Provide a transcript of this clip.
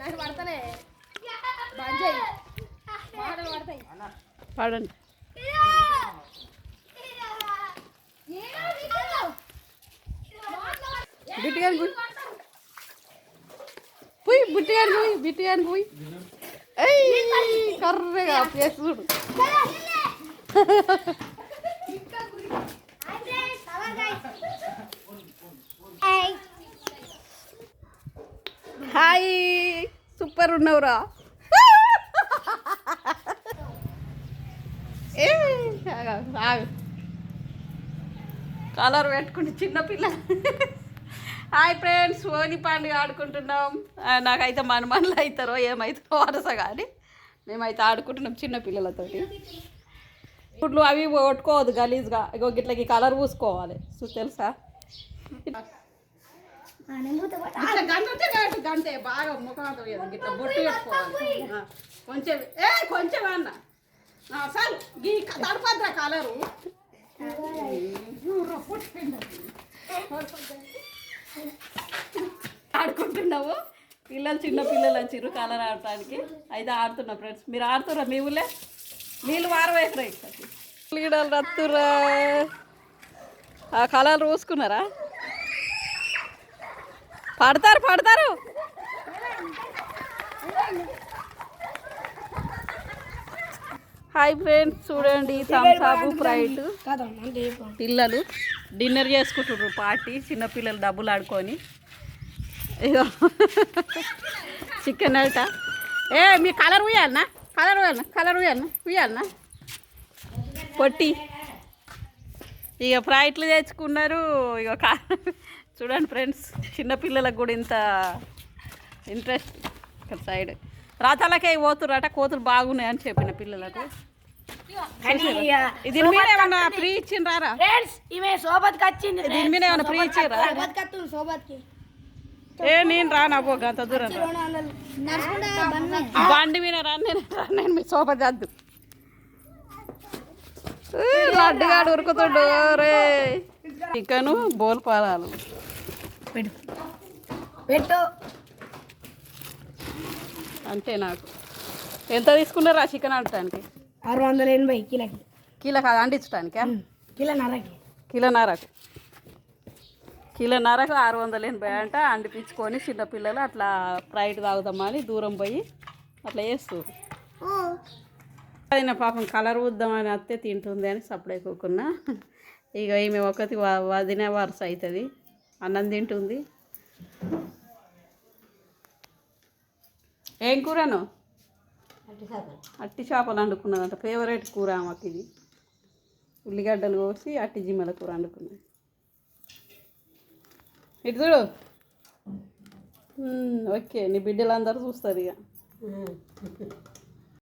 నాకు పడతానే బంజాయి మాటలు పడతాయి పాడండి. బిట్టిగాని పోయి బుట్టిగాని పోయి బిట్టిగాని పోయి కర్రగా ప్లేస్ చూడు. హాయ్ సూపర్ ఉన్నవురా. కలర్ పెట్టుకుంటే చిన్నపిల్ల. హాయ్ ఫ్రెండ్స్, ఓని పండుగ ఆడుకుంటున్నాం. నాకైతే మనలు అవుతారో ఏమవుతారో వరస కానీ మేమైతే ఆడుకుంటున్నాం చిన్నపిల్లలతోటి. ఇప్పుడు అవి కొట్టుకోవద్దు గలీజ్గా. ఇగో గిట్లకి కలర్ పూసుకోవాలి తెలుసా. గంటే బాగా ముఖం గిట్లా బొట్టు పెట్టుకోవాలి కొంచెం. కొంచెం అన్న సార్ గీ తడపద్రా కలరు. ఆడుకుంటున్నావు. పిల్లలు చిన్న పిల్లలు వచ్చిర్రు కలర్ ఆడటానికి. అయితే ఆడుతున్నా ఫ్రెండ్స్. మీరు ఆడుతుర్రా? మీ ఊళ్ళే నీళ్ళు వారవేసరా లీడలు రత్తురా. ఆ కలర్ పూసుకున్నారా? పడతారు పడతారు. హాయ్ ఫ్రెండ్స్, చూడండి థమ్స్ అప్ స్ప్రైట్. పిల్లలు డిన్నర్ చేసుకుంటుర్రు పార్టీ. చిన్నపిల్లలు డబ్బులు ఆడుకొని. ఇగో చికెన్ అట. మీ కలర్ ఉయ్యాలనా? ఉయ్యాలనా పొట్టి. ఇక ఫ్రైట్లు తెచ్చుకున్నారు. ఇక చూడండి ఫ్రెండ్స్, చిన్నపిల్లలకు కూడా ఇంత ఇంట్రెస్ట్. ఇక్కడ సైడ్ రాతాలకే పోతుర్రట. కోతులు బాగున్నాయని చెప్పిన పిల్లలకు. దీని మీద ఏమన్నా ఫ్రీ ఇచ్చిండ్రా? దీని మీద ఏమన్నా ఫ్రీ ఇచ్చిండ్రా? నేను రాను అబ్బో గంత దూరం. బండి మీద నేను మీ సోబత్ వద్దు. లడ్డుగాడు ఉరుకుతుండు రే. చికెను బోల్పాలాలు పెట్టు అంతే. నాకు ఎంత తీసుకున్నారు ఆ చికెన్ ఆడటానికి? 680 కిలోకి. కిలో కాదు అండించడానికి. కిలోన్నరకు 680 అంట. అండిపించుకొని చిన్నపిల్లలు అట్లా ఫ్రైట్ తాగుదామని దూరం పోయి అట్లా చేస్తారు. అది నా పాపం కలర్ వద్దామని అత్తే తింటుంది అని సప్పుడే కూకున్నా. ఇక ఈమె ఒకటి వదిన వరుస అవుతుంది. అన్నం తింటుంది. ఏం కూరను? అట్టి చేపలు వండుకున్నదంట. ఫేవరెట్ కూర ఆమెకి ఇది. ఉల్లిగడ్డలు కోసి అట్టి జిమ్మల కూర వండుకున్నది. ఇటు చూడు. ఓకే, నీ బిడ్డలందరూ చూస్తారు ఇక.